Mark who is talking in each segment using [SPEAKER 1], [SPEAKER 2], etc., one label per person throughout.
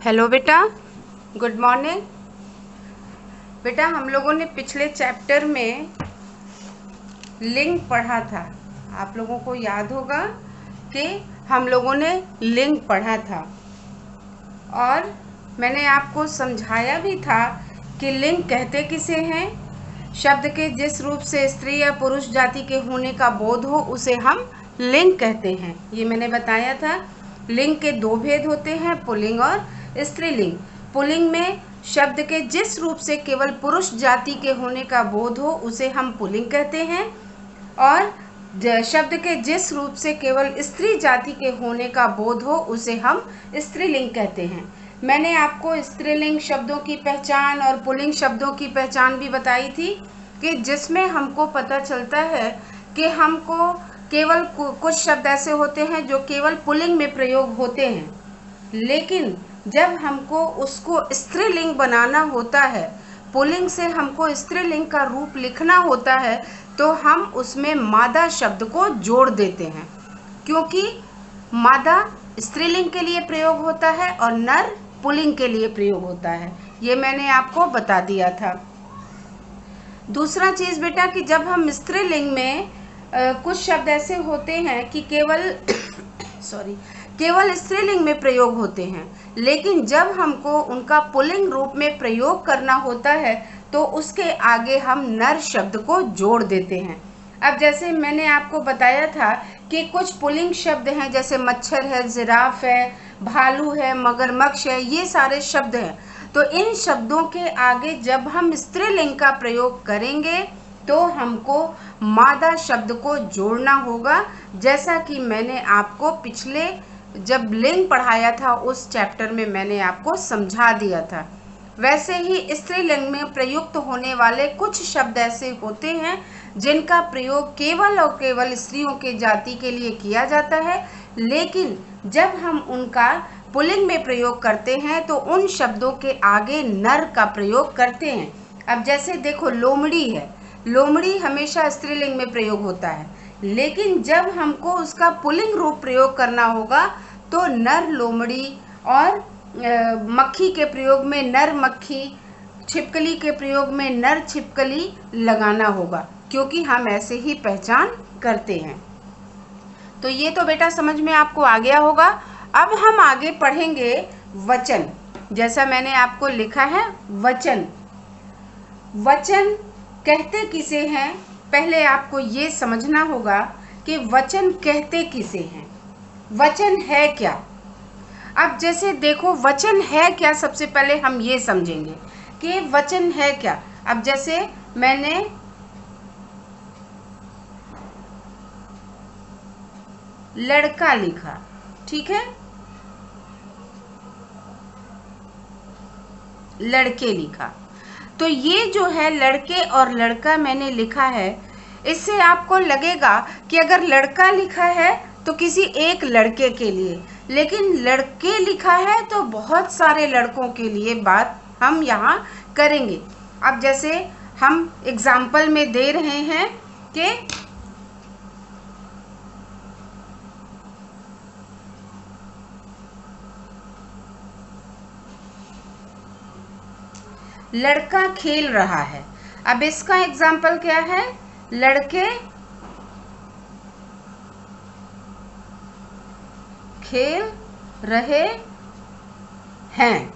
[SPEAKER 1] Hello बेटा, good morning. बेटा, हम लोगों ने पिछले चैप्टर में लिंग पढ़ा था। आप लोगों को याद होगा कि हम लोगों ने लिंग पढ़ा था और मैंने आपको समझाया भी था कि लिंग कहते किसे हैं। शब्द के जिस रूप से स्त्री या पुरुष जाति के होने का बोध हो उसे हम लिंग कहते हैं। ये मैंने बताया था। लिंग के दो भेद होते हैं, पुल्लिंग और स्त्रीलिंग। पुल्लिंग में शब्द के जिस रूप से केवल पुरुष जाति के होने का बोध हो उसे हम पुल्लिंग कहते हैं और शब्द के जिस रूप से केवल स्त्री जाति के होने का बोध हो उसे हम स्त्रीलिंग कहते हैं। मैंने आपको स्त्रीलिंग शब्दों की पहचान और पुल्लिंग शब्दों की पहचान भी बताई थी कि जिसमें हमको पता चलता है कि हमको केवल कुछ शब्द ऐसे होते हैं जो केवल पुल्लिंग में प्रयोग होते हैं, लेकिन जब हमको उसको स्त्रीलिंग बनाना होता है, पुल्लिंग से हमको स्त्रीलिंग का रूप लिखना होता है, तो हम उसमें मादा शब्द को जोड़ देते हैं, क्योंकि मादा स्त्रीलिंग के लिए प्रयोग होता है और नर पुल्लिंग के लिए प्रयोग होता है। ये मैंने आपको बता दिया था। दूसरा चीज़ बेटा कि जब हम स्त्रीलिंग में कुछ शब्द ऐसे होते हैं कि केवल स्त्रीलिंग में प्रयोग होते हैं, लेकिन जब हमको उनका पुल्लिंग रूप में प्रयोग करना होता है तो उसके आगे हम नर शब्द को जोड़ देते हैं। अब जैसे मैंने आपको बताया था कि कुछ पुल्लिंग शब्द हैं, जैसे मच्छर है, जिराफ है, भालू है, मगरमच्छ है, ये सारे शब्द हैं। तो इन शब्दों के आगे जब हम स्त्रीलिंग का प्रयोग करेंगे तो हमको मादा शब्द को जोड़ना होगा, जैसा कि मैंने आपको पिछले जब लिंग पढ़ाया था उस चैप्टर में मैंने आपको समझा दिया था। वैसे ही स्त्रीलिंग में प्रयुक्त होने वाले कुछ शब्द ऐसे होते हैं जिनका प्रयोग केवल और केवल स्त्रियों के जाति के लिए किया जाता है, लेकिन जब हम उनका पुल्लिंग में प्रयोग करते हैं तो उन शब्दों के आगे नर का प्रयोग करते हैं। अब जैसे देखो, लोमड़ी है, लोमड़ी हमेशा स्त्रीलिंग में प्रयोग होता है, लेकिन जब हमको उसका पुल्लिंग रूप प्रयोग करना होगा तो नर लोमड़ी और मक्खी के प्रयोग में नर मक्खी, छिपकली के प्रयोग में नर छिपकली लगाना होगा, क्योंकि हम ऐसे ही पहचान करते हैं। तो ये तो बेटा समझ में आपको आ गया होगा। अब हम आगे पढ़ेंगे वचन। जैसा मैंने आपको लिखा है वचन। वचन कहते किसे हैं, पहले आपको ये समझना होगा कि वचन कहते किसे हैं, वचन है क्या। अब जैसे देखो, वचन है क्या, सबसे पहले हम ये समझेंगे कि वचन है क्या। अब जैसे मैंने लड़का लिखा, ठीक है, लड़के लिखा, तो ये जो है लड़के और लड़का मैंने लिखा है, इससे आपको लगेगा कि अगर लड़का लिखा है तो किसी एक लड़के के लिए, लेकिन लड़के लिखा है तो बहुत सारे लड़कों के लिए बात हम यहाँ करेंगे। अब जैसे हम एग्जाम्पल में दे रहे हैं कि लड़का खेल रहा है। अब इसका एग्जाम्पल क्या है, लड़के खेल रहे हैं,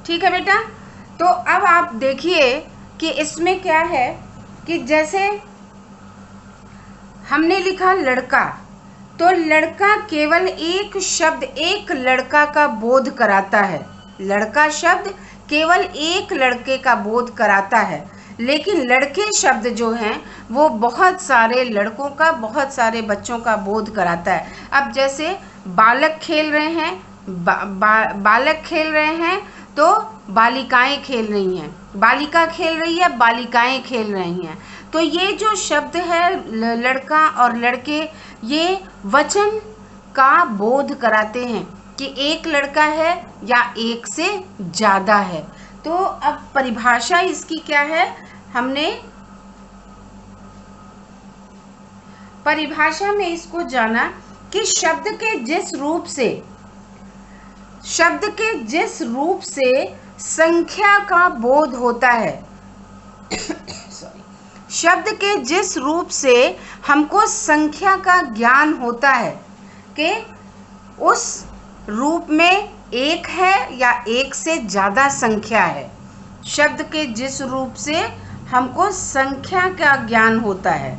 [SPEAKER 1] ठीक है बेटा। तो अब आप देखिए कि इसमें क्या है कि जैसे हमने लिखा लड़का, तो लड़का केवल एक शब्द, एक लड़का का बोध कराता है। लड़का शब्द केवल एक लड़के का बोध कराता है, लेकिन लड़के शब्द जो हैं वो बहुत सारे लड़कों का, बहुत सारे बच्चों का बोध कराता है। अब जैसे बालक खेल रहे हैं, बालक खेल रहे हैं तो बालिकाएं खेल रही हैं, बालिका खेल रही है, बालिकाएं खेल रही हैं। तो ये जो शब्द है लड़का और लड़के, ये वचन का बोध कराते हैं कि एक लड़का है या एक से ज़्यादा है। तो अब परिभाषा इसकी क्या है, हमने परिभाषा में इसको जाना कि शब्द के जिस रूप से शब्द के जिस रूप से संख्या का बोध होता है शब्द के जिस रूप से हमको संख्या का ज्ञान होता है कि उस रूप में एक है या एक से ज़्यादा संख्या है। शब्द के जिस रूप से हमको संख्या का ज्ञान होता है,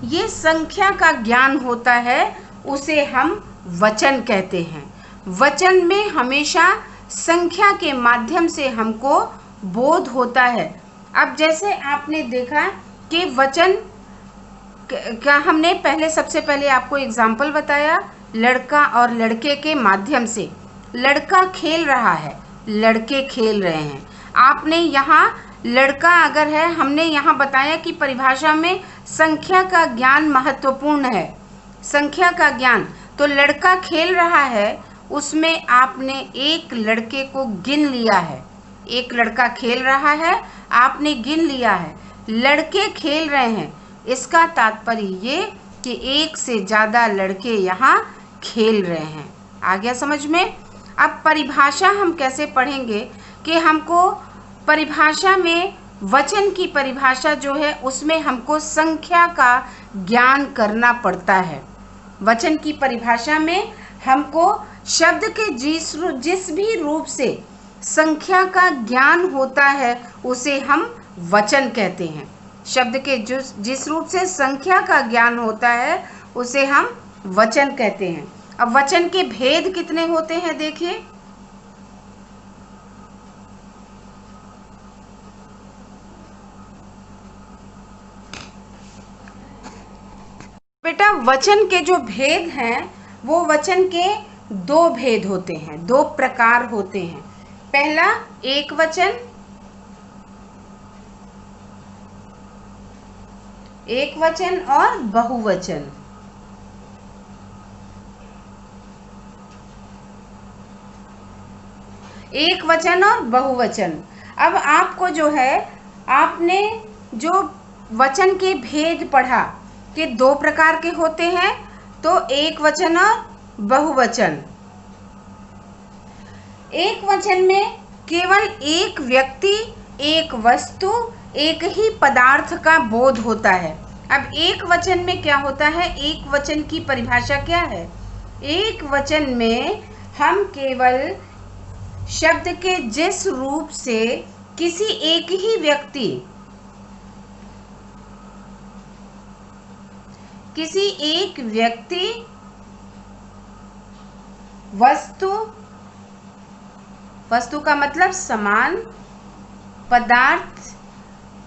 [SPEAKER 1] ये संख्या का ज्ञान होता है, उसे हम वचन कहते हैं। वचन में हमेशा संख्या के माध्यम से हमको बोध होता है। अब जैसे आपने देखा कि वचन क्या, हमने सबसे पहले आपको एग्जाम्पल बताया लड़का और लड़के के माध्यम से। लड़का खेल रहा है, लड़के खेल रहे हैं। आपने यहाँ लड़का अगर है, हमने यहाँ बताया कि परिभाषा में संख्या का ज्ञान महत्वपूर्ण है। संख्या का ज्ञान, तो लड़का खेल रहा है, उसमें आपने एक लड़के को गिन लिया है। एक लड़का खेल रहा है, आपने गिन लिया है। लड़के खेल रहे हैं, इसका तात्पर्य ये कि एक से ज़्यादा लड़के यहाँ खेल रहे हैं। आ गया समझ में? अब परिभाषा हम कैसे पढ़ेंगे कि हमको परिभाषा में वचन की परिभाषा जो है उसमें हमको संख्या का ज्ञान करना पड़ता है। वचन की परिभाषा में हमको शब्द के जिस भी रूप से संख्या का ज्ञान होता है उसे हम वचन कहते हैं। शब्द के जिस रूप से संख्या का ज्ञान होता है उसे हम वचन कहते हैं। अब वचन के भेद कितने होते हैं देखिए। बेटा वचन के जो भेद हैं वो वचन के दो भेद होते हैं, दो प्रकार होते हैं। पहला एक वचन, एक वचन और बहुवचन। एक वचन और बहुवचन। अब आपको जो है, आपने जो वचन के भेद पढ़ा कि दो प्रकार के होते हैं, तो एक वचन और बहुवचन। एक वचन में केवल एक व्यक्ति, एक वस्तु, एक ही पदार्थ का बोध होता है। अब एक वचन में क्या होता है? एक वचन की परिभाषा क्या है? एक वचन में हम केवल शब्द के जिस रूप से किसी एक ही व्यक्ति, किसी एक व्यक्ति, वस्तु का मतलब समान, पदार्थ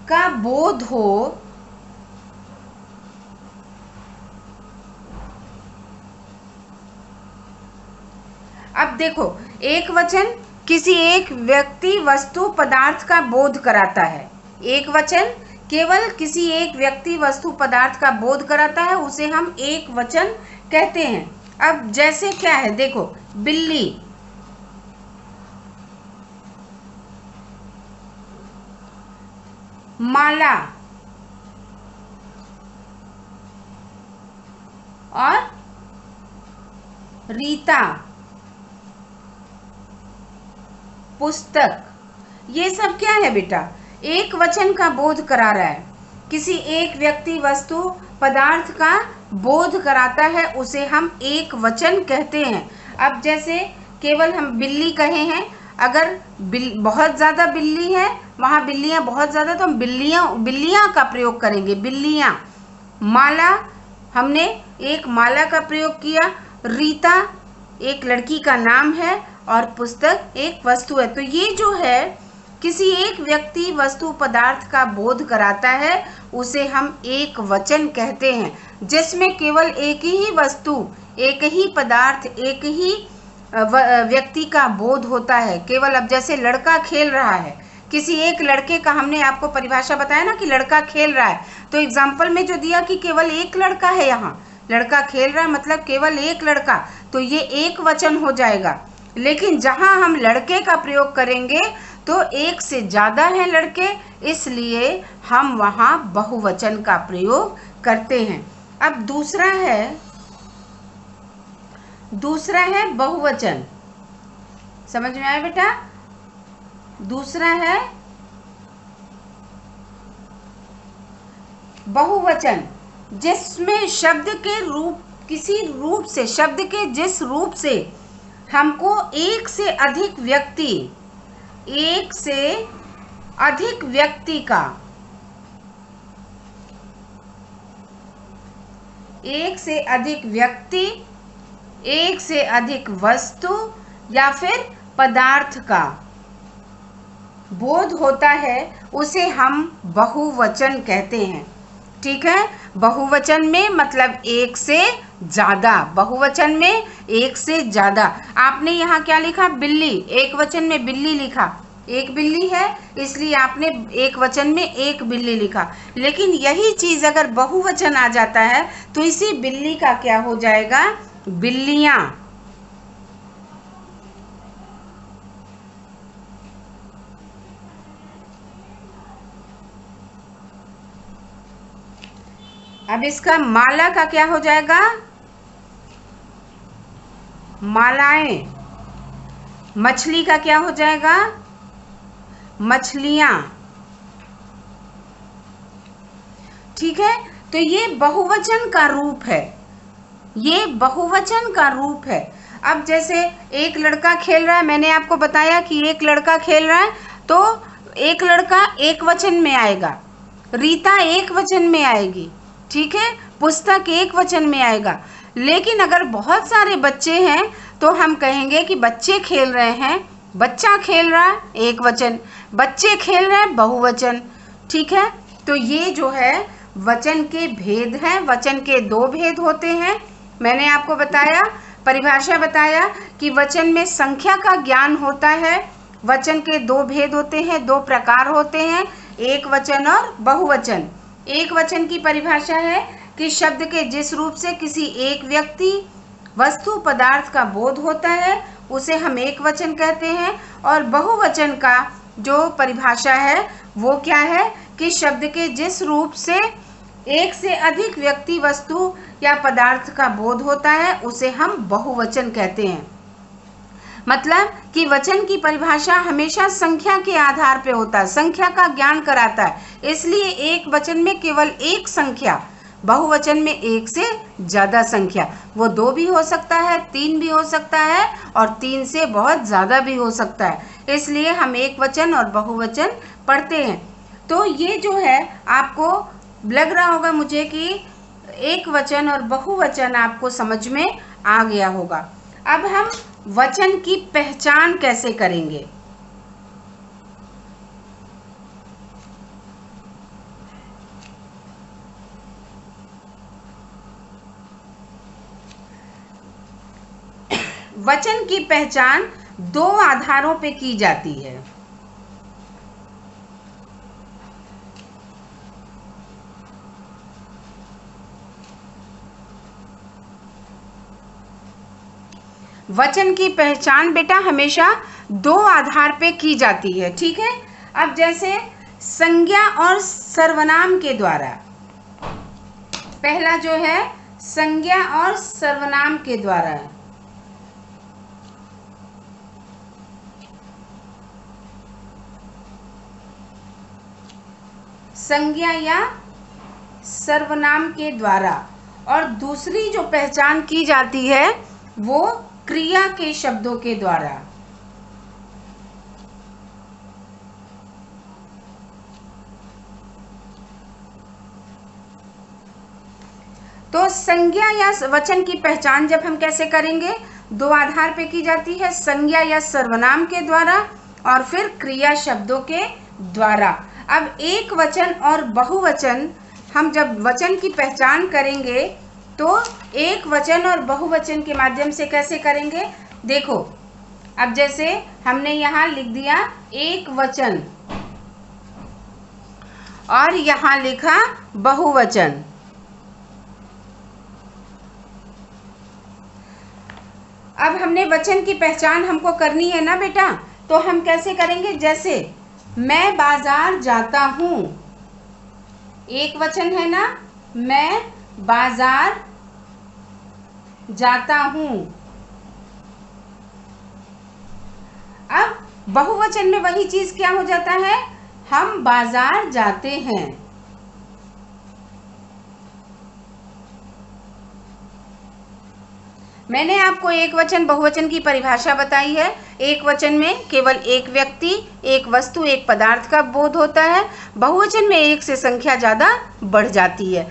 [SPEAKER 1] का बोध हो, अब देखो एक वचन किसी एक व्यक्ति, वस्तु, पदार्थ का बोध कराता है। एक वचन केवल किसी एक व्यक्ति, वस्तु, पदार्थ का बोध कराता है, उसे हम एक वचन कहते हैं। अब जैसे क्या है देखो, बिल्ली, माला और रीता, पुस्तक, ये सब क्या है बेटा? एक वचन का बोध करा रहा है। किसी एक व्यक्ति, वस्तु, पदार्थ का बोध कराता है, उसे हम एक वचन कहते हैं। अब जैसे केवल हम बिल्ली कहे हैं, अगर बहुत ज़्यादा बिल्ली है, वहाँ बिल्लियाँ बहुत ज़्यादा, तो हम बिल्लियाँ का प्रयोग करेंगे, बिल्लियाँ। माला, हमने एक माला का प्रयोग किया। रीता एक लड़की का नाम है और पुस्तक एक वस्तु है। तो ये जो है किसी एक व्यक्ति, वस्तु, पदार्थ का बोध कराता है, उसे हम एक वचन कहते हैं, जिसमें केवल एक ही वस्तु, एक ही पदार्थ, एक ही व्यक्ति का बोध होता है केवल। अब जैसे लड़का खेल रहा है, किसी एक लड़के का, हमने आपको परिभाषा बताया ना कि लड़का खेल रहा है, तो एग्जाम्पल में जो दिया कि केवल एक लड़का है, यहाँ लड़का खेल रहा है मतलब केवल एक लड़का, तो ये एक वचन हो जाएगा। लेकिन जहाँ हम लड़के का प्रयोग करेंगे तो एक से ज़्यादा हैं लड़के, इसलिए हम वहाँ बहुवचन का प्रयोग करते हैं। अब दूसरा है दूसरा है बहुवचन। समझ में आया बेटा? दूसरा है बहुवचन, जिसमें शब्द के रूप, किसी रूप से, शब्द के जिस रूप से हमको एक से अधिक व्यक्ति, एक से अधिक व्यक्ति का, एक से अधिक व्यक्ति, एक से अधिक वस्तु या फिर पदार्थ का बोध होता है, उसे हम बहुवचन कहते हैं। ठीक है? बहुवचन में मतलब एक से ज़्यादा, बहुवचन में एक से ज़्यादा। आपने यहाँ क्या लिखा? बिल्ली। एक वचन में बिल्ली लिखा, एक बिल्ली है इसलिए आपने एक वचन में एक बिल्ली लिखा। लेकिन यही चीज़ अगर बहुवचन आ जाता है तो इसी बिल्ली का क्या हो जाएगा? बिल्लियाँ। अब इसका माला का क्या हो जाएगा? मालाएं। मछली का क्या हो जाएगा? मछलियां। ठीक है? तो ये बहुवचन का रूप है, ये बहुवचन का रूप है। अब जैसे एक लड़का खेल रहा है, मैंने आपको बताया कि एक लड़का खेल रहा है, तो एक लड़का एक वचन में आएगा, रीता एक वचन में आएगी। ठीक है? पुस्तक एक वचन में आएगा। लेकिन अगर बहुत सारे बच्चे हैं तो हम कहेंगे कि बच्चे खेल रहे हैं, बच्चा खेल रहा है एक वचन, बच्चे खेल रहे हैं बहुवचन। ठीक है? तो ये जो है वचन के भेद हैं। वचन के दो भेद होते हैं। मैंने आपको बताया, परिभाषा बताया कि वचन में संख्या का ज्ञान होता है। वचन के दो भेद होते हैं, दो प्रकार होते हैं, एक वचन और बहुवचन। एक वचन की परिभाषा है कि शब्द के जिस रूप से किसी एक व्यक्ति, वस्तु, पदार्थ का बोध होता है उसे हम एक वचन कहते हैं। और बहुवचन का जो परिभाषा है वो क्या है कि शब्द के जिस रूप से एक से अधिक व्यक्ति, वस्तु या पदार्थ का बोध होता है उसे हम बहुवचन कहते हैं। मतलब कि वचन की परिभाषा हमेशा संख्या के आधार पे होता है, संख्या का ज्ञान कराता है। इसलिए एक वचन में केवल एक संख्या, बहुवचन में एक से ज़्यादा संख्या, वो 2 भी हो सकता है, 3 भी हो सकता है और 3 से बहुत ज़्यादा भी हो सकता है। इसलिए हम एक वचन और बहुवचन पढ़ते हैं। तो ये जो है आपको लग रहा होगा मुझे कि एक वचन और बहुवचन आपको समझ में आ गया होगा। अब हम वचन की पहचान कैसे करेंगे? वचन की पहचान 2 आधारों पे की जाती है। वचन की पहचान बेटा हमेशा 2 आधार पे की जाती है। ठीक है? अब जैसे संज्ञा और सर्वनाम के द्वारा, पहला जो है संज्ञा और सर्वनाम के द्वारा। संज्ञा या सर्वनाम के द्वारा। और दूसरी जो पहचान की जाती है वो क्रिया के शब्दों के द्वारा। तो संज्ञा या वचन की पहचान जब हम कैसे करेंगे? 2 आधार पे की जाती है, संज्ञा या सर्वनाम के द्वारा और फिर क्रिया शब्दों के द्वारा। अब एक वचन और बहुवचन, हम जब वचन की पहचान करेंगे तो एक वचन और बहुवचन के माध्यम से कैसे करेंगे? देखो, अब जैसे हमने यहाँ लिख दिया एक वचन और यहाँ लिखा बहुवचन। अब हमने वचन की पहचान हमको करनी है ना बेटा, तो हम कैसे करेंगे? जैसे मैं बाजार जाता हूँ, एक वचन है ना, मैं बाजार जाता हूँ। अब बहुवचन में वही चीज क्या हो जाता है, हम बाजार जाते हैं। मैंने आपको एक वचन बहुवचन की परिभाषा बताई है। एक वचन में केवल एक व्यक्ति, एक वस्तु, एक पदार्थ का बोध होता है। बहुवचन में एक से संख्या ज़्यादा बढ़ जाती है।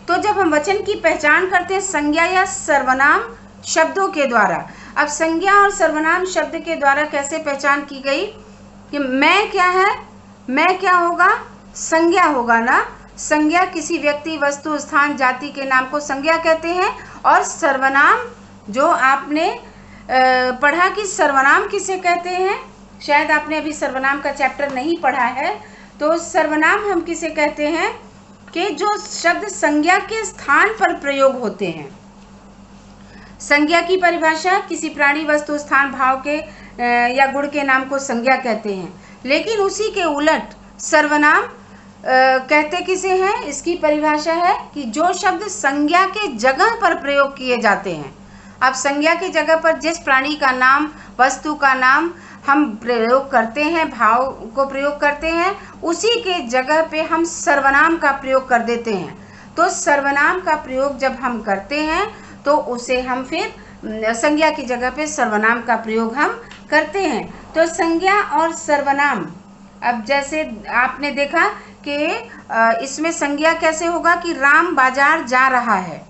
[SPEAKER 1] तो जब हम वचन की पहचान करते हैं संज्ञा या सर्वनाम शब्दों के द्वारा, अब संज्ञा और सर्वनाम शब्द के द्वारा कैसे पहचान की गई कि मैं क्या है, मैं क्या होगा, संज्ञा होगा ना। संज्ञा किसी व्यक्ति, वस्तु, स्थान, जाति के नाम को संज्ञा कहते हैं। और सर्वनाम जो आपने पढ़ा कि सर्वनाम किसे कहते हैं, शायद आपने अभी सर्वनाम का चैप्टर नहीं पढ़ा है, तो सर्वनाम हम किसे कहते हैं कि जो शब्द संज्ञा के स्थान पर प्रयोग होते हैं। संज्ञा की परिभाषा किसी प्राणी, वस्तु, स्थान, भाव के या गुण के नाम को संज्ञा कहते हैं। लेकिन उसी के उलट सर्वनाम कहते किसे हैं, इसकी परिभाषा है कि जो शब्द संज्ञा के जगह पर प्रयोग किए जाते हैं। अब संज्ञा की जगह पर जिस प्राणी का नाम, वस्तु का नाम हम प्रयोग करते हैं, भाव को प्रयोग करते हैं, उसी के जगह पे हम सर्वनाम का प्रयोग कर देते हैं। तो सर्वनाम का प्रयोग जब हम करते हैं तो उसे हम फिर संज्ञा की जगह पे सर्वनाम का प्रयोग हम करते हैं। तो संज्ञा और सर्वनाम, अब जैसे आपने देखा कि इसमें संज्ञा कैसे होगा कि राम बाजार जा रहा है,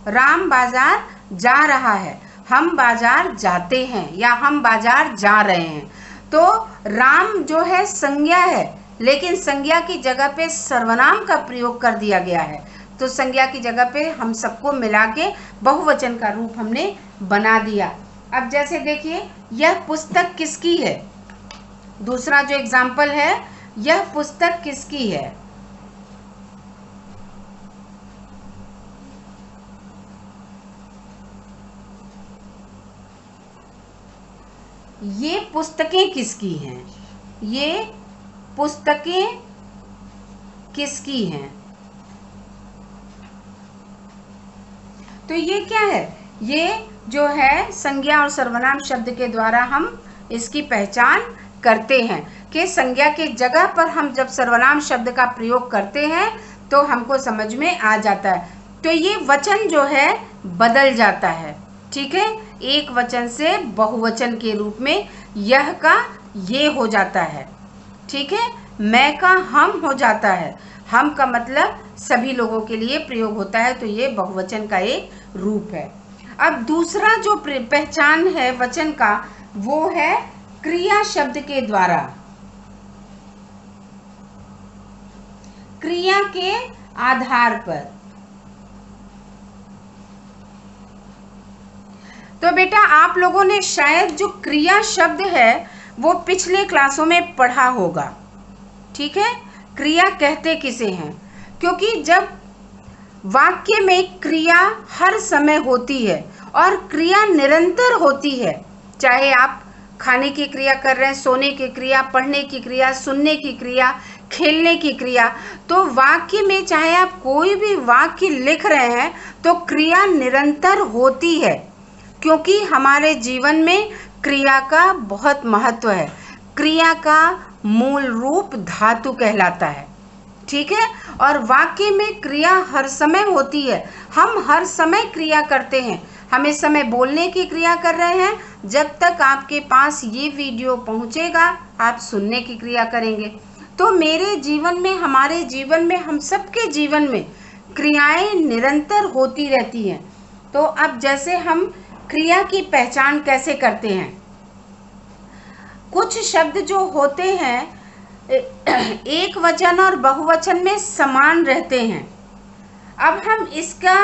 [SPEAKER 1] राम बाजार जा रहा है, हम बाजार जाते हैं या हम बाजार जा रहे हैं। तो राम जो है संज्ञा है, लेकिन संज्ञा की जगह पे सर्वनाम का प्रयोग कर दिया गया है। तो संज्ञा की जगह पे हम सबको मिला के बहुवचन का रूप हमने बना दिया। अब जैसे देखिए, यह पुस्तक किसकी है, दूसरा जो एग्जाम्पल है, यह पुस्तक किसकी है। ये पुस्तकें किसकी हैं, ये पुस्तकें किसकी हैं। तो ये क्या है, ये जो है संज्ञा और सर्वनाम शब्द के द्वारा हम इसकी पहचान करते हैं कि संज्ञा के जगह पर हम जब सर्वनाम शब्द का प्रयोग करते हैं तो हमको समझ में आ जाता है। तो ये वचन जो है बदल जाता है, ठीक है, एक वचन से बहुवचन के रूप में यह का ये हो जाता है, ठीक है, मैं का हम हो जाता है। हम का मतलब सभी लोगों के लिए प्रयोग होता है, तो ये बहुवचन का एक रूप है। अब दूसरा जो पहचान है वचन का, वो है क्रिया शब्द के द्वारा, क्रिया के आधार पर। तो बेटा आप लोगों ने शायद जो क्रिया शब्द है वो पिछले क्लासों में पढ़ा होगा, ठीक है। क्रिया कहते किसे हैं, क्योंकि जब वाक्य में क्रिया हर समय होती है और क्रिया निरंतर होती है, चाहे आप खाने की क्रिया कर रहे हैं, सोने की क्रिया, पढ़ने की क्रिया, सुनने की क्रिया, खेलने की क्रिया, तो वाक्य में चाहे आप कोई भी वाक्य लिख रहे हैं तो क्रिया निरंतर होती है, क्योंकि हमारे जीवन में क्रिया का बहुत महत्व है। क्रिया का मूल रूप धातु कहलाता है, ठीक है। और वाक्य में क्रिया हर समय होती है, हम हर समय क्रिया करते हैं। हम इस समय बोलने की क्रिया कर रहे हैं, जब तक आपके पास ये वीडियो पहुंचेगा आप सुनने की क्रिया करेंगे। तो मेरे जीवन में, हमारे जीवन में, हम सबके जीवन में क्रियाएं निरंतर होती रहती हैं। तो अब जैसे हम क्रिया की पहचान कैसे करते हैं, कुछ शब्द जो होते हैं एक वचन और बहुवचन में समान रहते हैं। अब हम इसका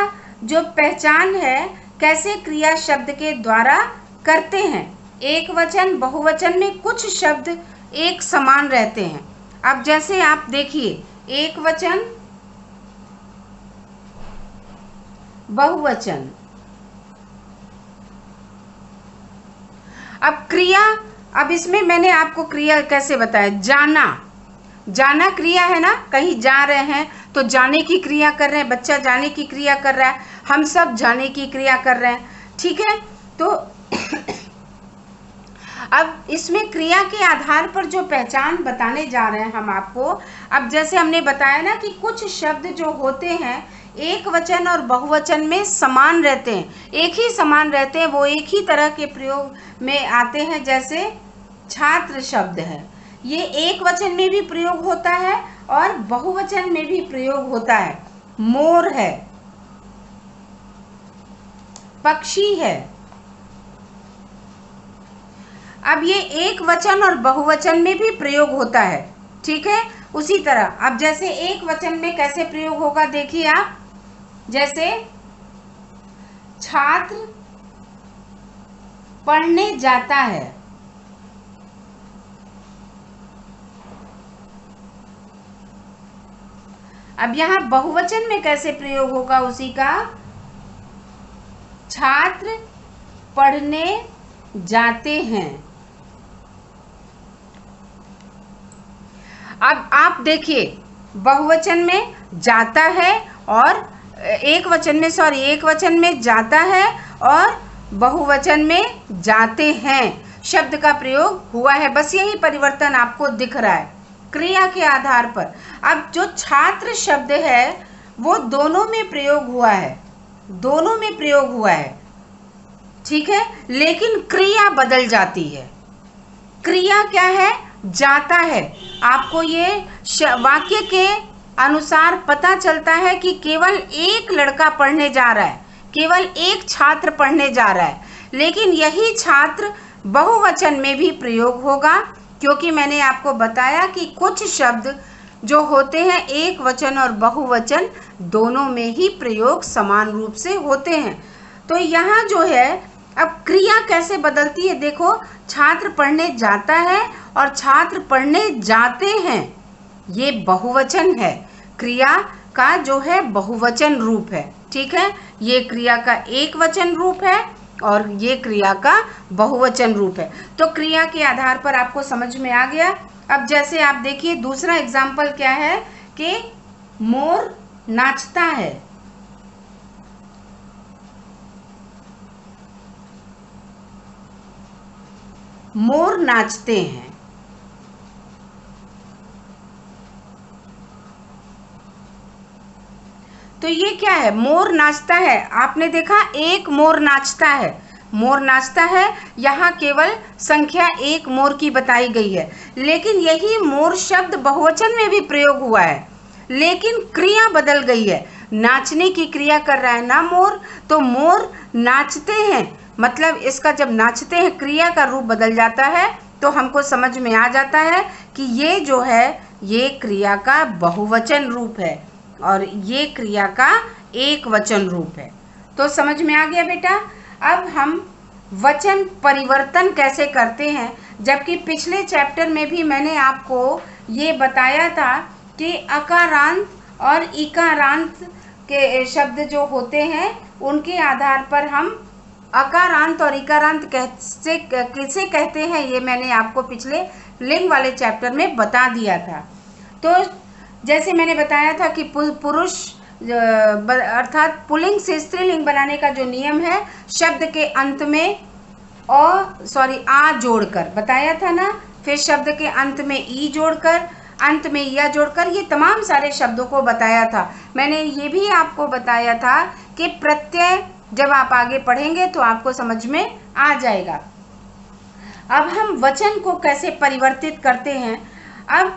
[SPEAKER 1] जो पहचान है कैसे क्रिया शब्द के द्वारा करते हैं। एक वचन बहुवचन में कुछ शब्द एक समान रहते हैं। अब जैसे आप देखिए, एक वचन बहुवचन, अब क्रिया, अब इसमें मैंने आपको क्रिया कैसे बताया, जाना, जाना क्रिया है ना, कहीं जा रहे हैं तो जाने की क्रिया कर रहे हैं, बच्चा जाने की क्रिया कर रहा है, हम सब जाने की क्रिया कर रहे हैं, ठीक है। तो अब इसमें क्रिया के आधार पर जो पहचान बताने जा रहे हैं हम आपको। अब जैसे हमने बताया ना कि कुछ शब्द जो होते हैं एक वचन और बहुवचन में समान रहते हैं, एक ही समान रहते हैं, वो एक ही तरह के प्रयोग में आते हैं। जैसे छात्र शब्द है, ये एक वचन में भी प्रयोग होता है और बहुवचन में भी प्रयोग होता है। मोर है, पक्षी है। अब ये एक वचन और बहुवचन में भी प्रयोग होता है, ठीक है। उसी तरह अब जैसे एक वचन में कैसे प्रयोग होगा देखिए आप, जैसे छात्र पढ़ने जाता है। अब यहां बहुवचन में कैसे प्रयोग होगा उसी का, छात्र पढ़ने जाते हैं। अब आप देखिए बहुवचन में जाता है और एक वचन में जाता है और बहुवचन में जाते हैं शब्द का प्रयोग हुआ है। बस यही परिवर्तन आपको दिख रहा है क्रिया के आधार पर। अब जो छात्र शब्द है वो दोनों में प्रयोग हुआ है, दोनों में प्रयोग हुआ है, ठीक है, लेकिन क्रिया बदल जाती है। क्रिया क्या है, जाता है। आपको ये वाक्य के अनुसार पता चलता है कि केवल एक लड़का पढ़ने जा रहा है, केवल एक छात्र पढ़ने जा रहा है, लेकिन यही छात्र बहुवचन में भी प्रयोग होगा, क्योंकि मैंने आपको बताया कि कुछ शब्द जो होते हैं एक वचन और बहुवचन दोनों में ही प्रयोग समान रूप से होते हैं। तो यहाँ जो है अब क्रिया कैसे बदलती है, देखो छात्र पढ़ने जाता है और छात्र पढ़ने जाते हैं, ये बहुवचन है, क्रिया का जो है बहुवचन रूप है, ठीक है। ये क्रिया का एक वचन रूप है और ये क्रिया का बहुवचन रूप है। तो क्रिया के आधार पर आपको समझ में आ गया। अब जैसे आप देखिए दूसरा एग्जाम्पल क्या है कि मोर नाचता है। मोर नाचते हैं। तो ये क्या है, मोर नाचता है। आपने देखा एक मोर नाचता है, मोर नाचता है, यहाँ केवल संख्या एक मोर की बताई गई है, लेकिन यही मोर शब्द बहुवचन में भी प्रयोग हुआ है, लेकिन क्रिया बदल गई है। नाचने की क्रिया कर रहा है ना मोर, तो मोर नाचते हैं, मतलब इसका जब नाचते हैं क्रिया का रूप बदल जाता है, तो हमको समझ में आ जाता है कि ये जो है ये क्रिया का बहुवचन रूप है और ये क्रिया का एक वचन रूप है। तो समझ में आ गया बेटा। अब हम वचन परिवर्तन कैसे करते हैं, जबकि पिछले चैप्टर में भी मैंने आपको ये बताया था कि अकारांत और इकारांत के शब्द जो होते हैं उनके आधार पर हम अकारांत और इकारांत किसे कहते हैं, ये मैंने आपको पिछले लिंग वाले चैप्टर में बता दिया था। तो जैसे मैंने बताया था कि पुरुष अर्थात पुल्लिंग से स्त्रीलिंग बनाने का जो नियम है, शब्द के अंत में आ जोड़कर बताया था ना, फिर शब्द के अंत में ई जोड़कर, अंत में या जोड़कर, ये तमाम सारे शब्दों को बताया था। मैंने ये भी आपको बताया था कि प्रत्यय जब आप आगे पढ़ेंगे तो आपको समझ में आ जाएगा। अब हम वचन को कैसे परिवर्तित करते हैं। अब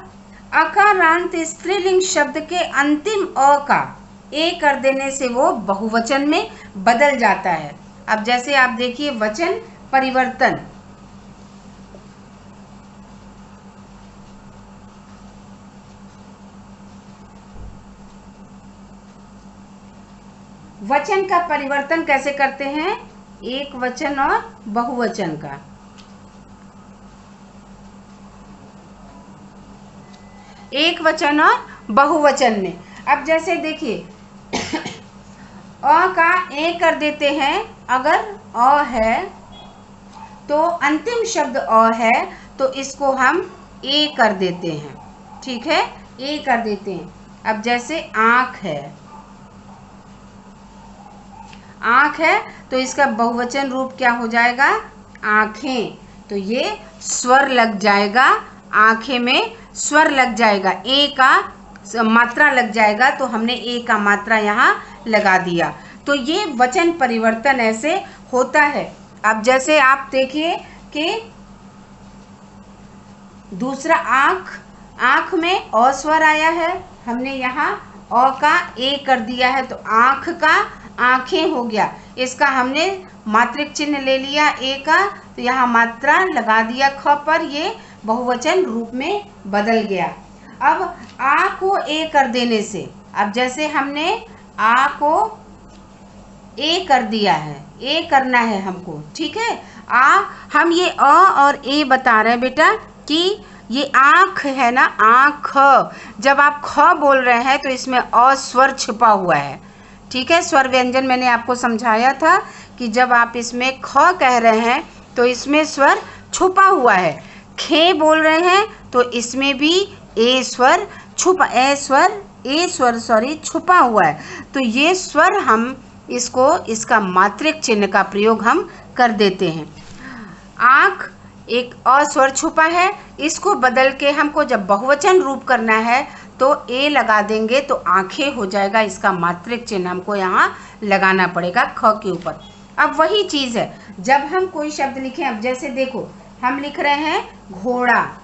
[SPEAKER 1] अकारांत स्त्रीलिंग शब्द के अंतिम अ का ए कर देने से वो बहुवचन में बदल जाता है। अब जैसे आप देखिए वचन परिवर्तन, वचन का परिवर्तन कैसे करते हैं, एक वचन और बहुवचन का। एक वचन और बहुवचन में। अब जैसे देखिए अ का ए कर देते हैं, अगर अ है तो अंतिम शब्द अ है तो इसको हम ए कर देते हैं, ठीक है, ए कर देते हैं। अब जैसे आँख है, आँख है तो इसका बहुवचन रूप क्या हो जाएगा, आँखें, तो ये स्वर लग जाएगा, आंखें में स्वर लग जाएगा, ए का मात्रा लग जाएगा, तो हमने ए का मात्रा यहाँ लगा दिया। तो ये वचन परिवर्तन ऐसे होता है। अब जैसे आप देखिए कि दूसरा आँख, आँख में अ स्वर आया है, हमने यहाँ अ का ए कर दिया है, तो आँख का आँखें हो गया। इसका हमने मात्रिक चिन्ह ले लिया ए का, तो यहाँ मात्रा लगा दिया ख पर, ये बहुवचन रूप में बदल गया। अब आ को ए कर देने से, अब जैसे हमने आ को ए कर दिया है, ए करना है हमको, ठीक है। हम ये अ और ए बता रहे हैं बेटा कि ये आँख है ना, आँख। जब आप ख बोल रहे हैं तो इसमें अ स्वर छिपा हुआ है, ठीक है। स्वर व्यंजन मैंने आपको समझाया था कि जब आप इसमें ख कह रहे हैं तो इसमें स्वर छुपा हुआ है। खे बोल रहे हैं तो इसमें भी ए स्वर छुपा हुआ है। तो ये स्वर हम इसको, इसका मात्रिक चिन्ह का प्रयोग हम कर देते हैं। आँख एक अ स्वर छुपा है, इसको बदल के हमको जब बहुवचन रूप करना है तो ए लगा देंगे, तो आंखें हो जाएगा। इसका मात्रिक चिन्ह हमको यहाँ लगाना पड़ेगा ख के ऊपर। अब वही चीज़ है जब हम कोई शब्द लिखें। अब जैसे देखो हम लिख रहे हैं घोड़ा,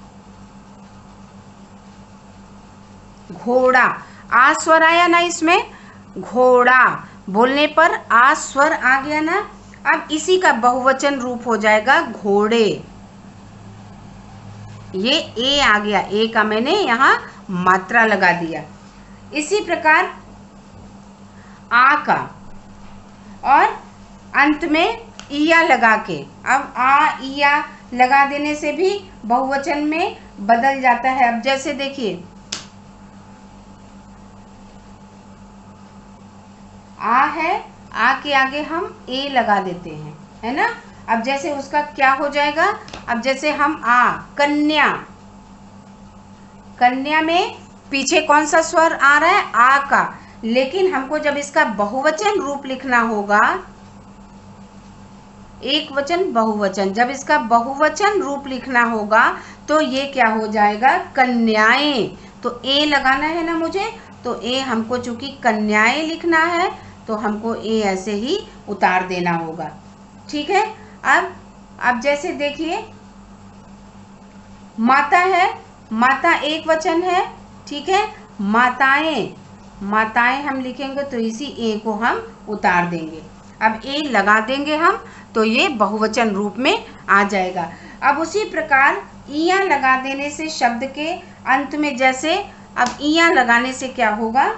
[SPEAKER 1] घोड़ा, आ स्वर आया ना इसमें, घोड़ा बोलने पर आ स्वर आ गया ना। अब इसी का बहुवचन रूप हो जाएगा घोड़े, ये ए आ गया, ए का मैंने यहाँ मात्रा लगा दिया। इसी प्रकार आ का, और अंत में इया लगा के, अब आ इया लगा देने से भी बहुवचन में बदल जाता है। अब जैसे देखिए आ है, आ के आगे हम ए लगा देते हैं, है ना। अब जैसे उसका क्या हो जाएगा, अब जैसे हम कन्या, कन्या में पीछे कौन सा स्वर आ रहा है, आ का, लेकिन हमको जब इसका बहुवचन रूप लिखना होगा, एक वचन बहुवचन, जब इसका बहुवचन रूप लिखना होगा तो ये क्या हो जाएगा, कन्याएं। तो ए लगाना है ना मुझे, तो ए हमको चूंकि कन्याएं लिखना है तो हमको ए ऐसे ही उतार देना होगा, ठीक है। अब जैसे देखिए माता है, माता एक वचन है, ठीक है। माताएं, माताएं हम लिखेंगे तो इसी ए को हम उतार देंगे। अब ए लगा देंगे हम तो ये बहुवचन रूप में आ जाएगा। अब उसी प्रकार इया लगा देने से शब्द के अंत में, जैसे अब इया लगाने से क्या होगा,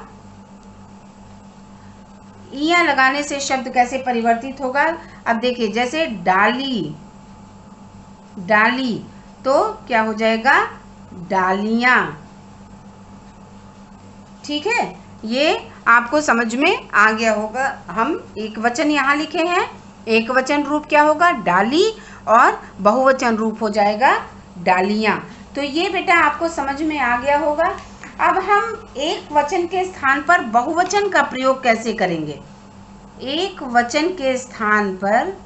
[SPEAKER 1] इया लगाने से शब्द कैसे परिवर्तित होगा। अब देखिए जैसे डाली, डाली तो क्या हो जाएगा, डालियां, ठीक है। ये आपको समझ में आ गया होगा। हम एक वचन यहाँ लिखे हैं, एक वचन रूप क्या होगा, डाली, और बहुवचन रूप हो जाएगा डालियां। तो ये बेटा आपको समझ में आ गया होगा। अब हम एक वचन के स्थान पर बहुवचन का प्रयोग कैसे करेंगे। एक वचन के स्थान पर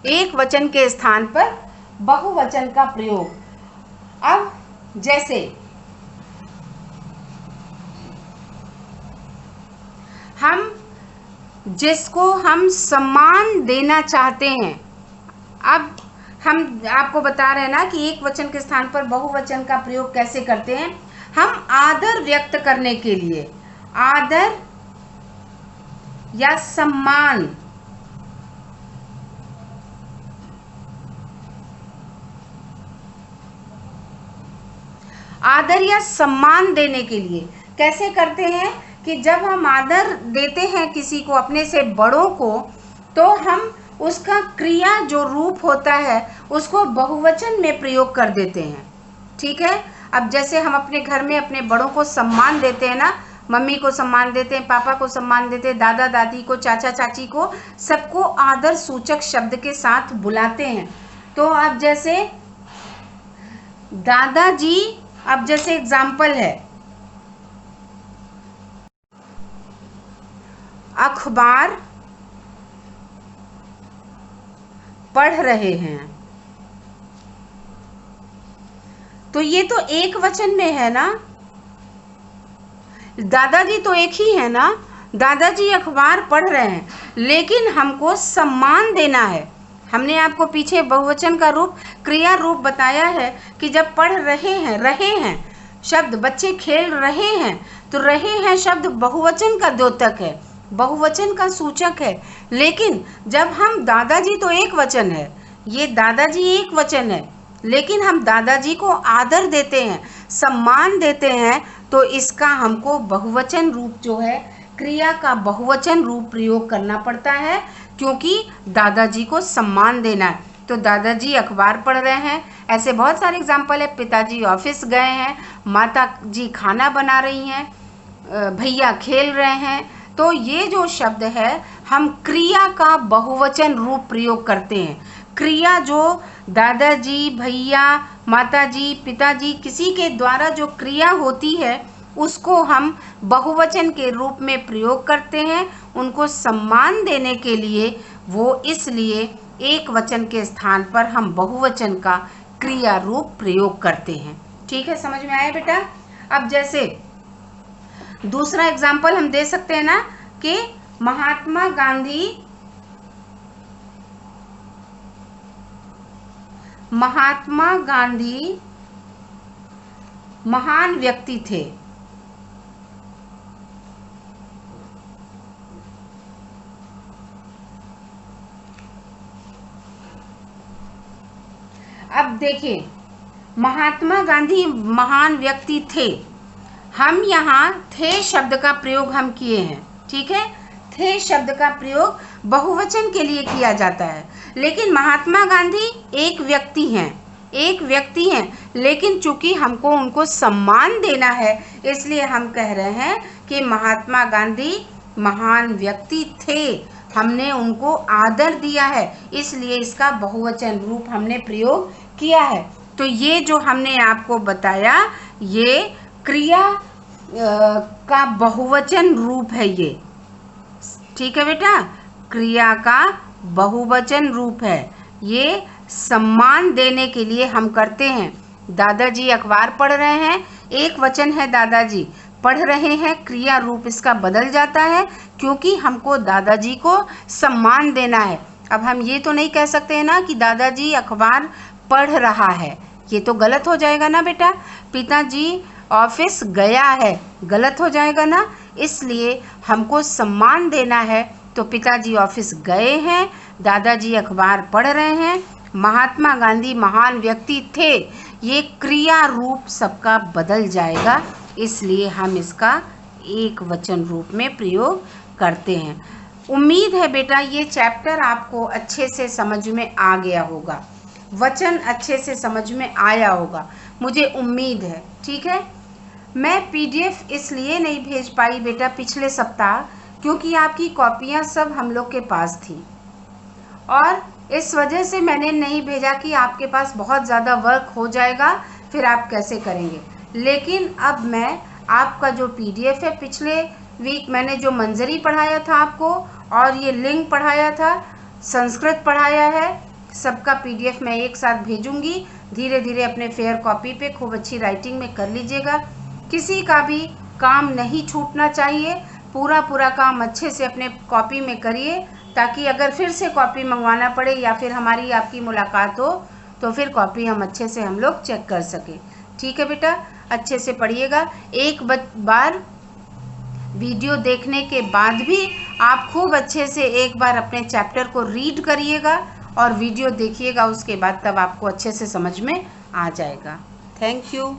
[SPEAKER 1] एक वचन के स्थान पर बहुवचन का प्रयोग। अब जैसे हम जिसको हम सम्मान देना चाहते हैं, अब हम आपको बता रहे हैं ना कि एक वचन के स्थान पर बहुवचन का प्रयोग कैसे करते हैं। हम आदर व्यक्त करने के लिए, आदर या सम्मान, आदर या सम्मान देने के लिए कैसे करते हैं कि जब हम आदर देते हैं किसी को, अपने से बड़ों को, तो हम उसका क्रिया जो रूप होता है उसको बहुवचन में प्रयोग कर देते हैं, ठीक है। अब जैसे हम अपने घर में अपने बड़ों को सम्मान देते हैं ना, मम्मी को सम्मान देते हैं, पापा को सम्मान देते हैं, दादा दादी को, चाचा चाची को, सबको आदर सूचक शब्द के साथ बुलाते हैं। तो अब जैसे दादाजी, अब जैसे एग्जाम्पल है, अखबार पढ़ रहे हैं, तो ये तो एक वचन में है ना, दादाजी तो एक ही है ना, दादाजी अखबार पढ़ रहे हैं, लेकिन हमको सम्मान देना है। हमने आपको पीछे बहुवचन का रूप, क्रिया रूप बताया है कि जब पढ़ रहे हैं शब्द, बच्चे खेल रहे हैं, तो रहे हैं शब्द बहुवचन का द्योतक है, बहुवचन का सूचक है। लेकिन जब हम, दादाजी तो एक वचन है, ये दादाजी एक वचन है, लेकिन हम दादाजी को आदर देते हैं, सम्मान देते हैं, तो इसका हमको बहुवचन रूप जो है, क्रिया का बहुवचन रूप प्रयोग करना पड़ता है, क्योंकि दादाजी को सम्मान देना है। तो दादाजी अखबार पढ़ रहे हैं, ऐसे बहुत सारे एग्जाम्पल है। पिताजी ऑफिस गए हैं, माता जी खाना बना रही हैं, भैया खेल रहे हैं। तो ये जो शब्द है, हम क्रिया का बहुवचन रूप प्रयोग करते हैं। क्रिया जो दादाजी, भैया, माताजी, पिताजी, किसी के द्वारा जो क्रिया होती है, उसको हम बहुवचन के रूप में प्रयोग करते हैं, उनको सम्मान देने के लिए। वो इसलिए एक वचन के स्थान पर हम बहुवचन का क्रिया रूप प्रयोग करते हैं। ठीक है, समझ में आया बेटा? अब जैसे दूसरा एग्जाम्पल हम दे सकते हैं ना कि महात्मा गांधी महान व्यक्ति थे। अब देखिए, महात्मा गांधी महान व्यक्ति थे, हम यहाँ थे शब्द का प्रयोग हम किए हैं। ठीक है, थे शब्द का प्रयोग बहुवचन के लिए किया जाता है, लेकिन महात्मा गांधी एक व्यक्ति हैं, लेकिन चूंकि हमको उनको सम्मान देना है, इसलिए हम कह रहे हैं कि महात्मा गांधी महान व्यक्ति थे, हमने उनको आदर दिया है, इसलिए इसका बहुवचन रूप हमने प्रयोग किया है। तो ये जो हमने आपको बताया, ये क्रिया का बहुवचन रूप है ये। ठीक है बेटा, क्रिया का बहुवचन रूप है ये, सम्मान देने के लिए हम करते हैं। दादाजी अखबार पढ़ रहे हैं, एक वचन है दादाजी, पढ़ रहे हैं, क्रिया रूप इसका बदल जाता है, क्योंकि हमको दादाजी को सम्मान देना है। अब हम ये तो नहीं कह सकते हैं ना कि दादाजी अखबार पढ़ रहा है, ये तो गलत हो जाएगा ना बेटा। पिताजी ऑफिस गया है, गलत हो जाएगा ना। इसलिए हमको सम्मान देना है, तो पिताजी ऑफिस गए हैं, दादाजी अखबार पढ़ रहे हैं, महात्मा गांधी महान व्यक्ति थे, ये क्रिया रूप सबका बदल जाएगा, इसलिए हम इसका एक वचन रूप में प्रयोग करते हैं। उम्मीद है बेटा ये चैप्टर आपको अच्छे से समझ में आ गया होगा, वचन अच्छे से समझ में आया होगा, मुझे उम्मीद है। ठीक है, मैं PDF इसलिए नहीं भेज पाई बेटा पिछले सप्ताह, क्योंकि आपकी कॉपियां सब हम लोग के पास थी, और इस वजह से मैंने नहीं भेजा कि आपके पास बहुत ज़्यादा वर्क हो जाएगा, फिर आप कैसे करेंगे। लेकिन अब मैं आपका जो PDF है, पिछले वीक मैंने जो मंजरी पढ़ाया था आपको, और ये लिंक पढ़ाया था, संस्कृत पढ़ाया है, सबका PDF मैं एक साथ भेजूंगी। धीरे धीरे अपने फेयर कॉपी पे खूब अच्छी राइटिंग में कर लीजिएगा। किसी का भी काम नहीं छूटना चाहिए, पूरा काम अच्छे से अपने कॉपी में करिए, ताकि अगर फिर से कॉपी मंगवाना पड़े या फिर हमारी आपकी मुलाकात हो, तो फिर कॉपी हम अच्छे से हम लोग चेक कर सकें। ठीक है बेटा, अच्छे से पढ़िएगा। एक बार वीडियो देखने के बाद भी आप खूब अच्छे से एक बार अपने चैप्टर को रीड करिएगा और वीडियो देखिएगा, उसके बाद तब आपको अच्छे से समझ में आ जाएगा। Thank you.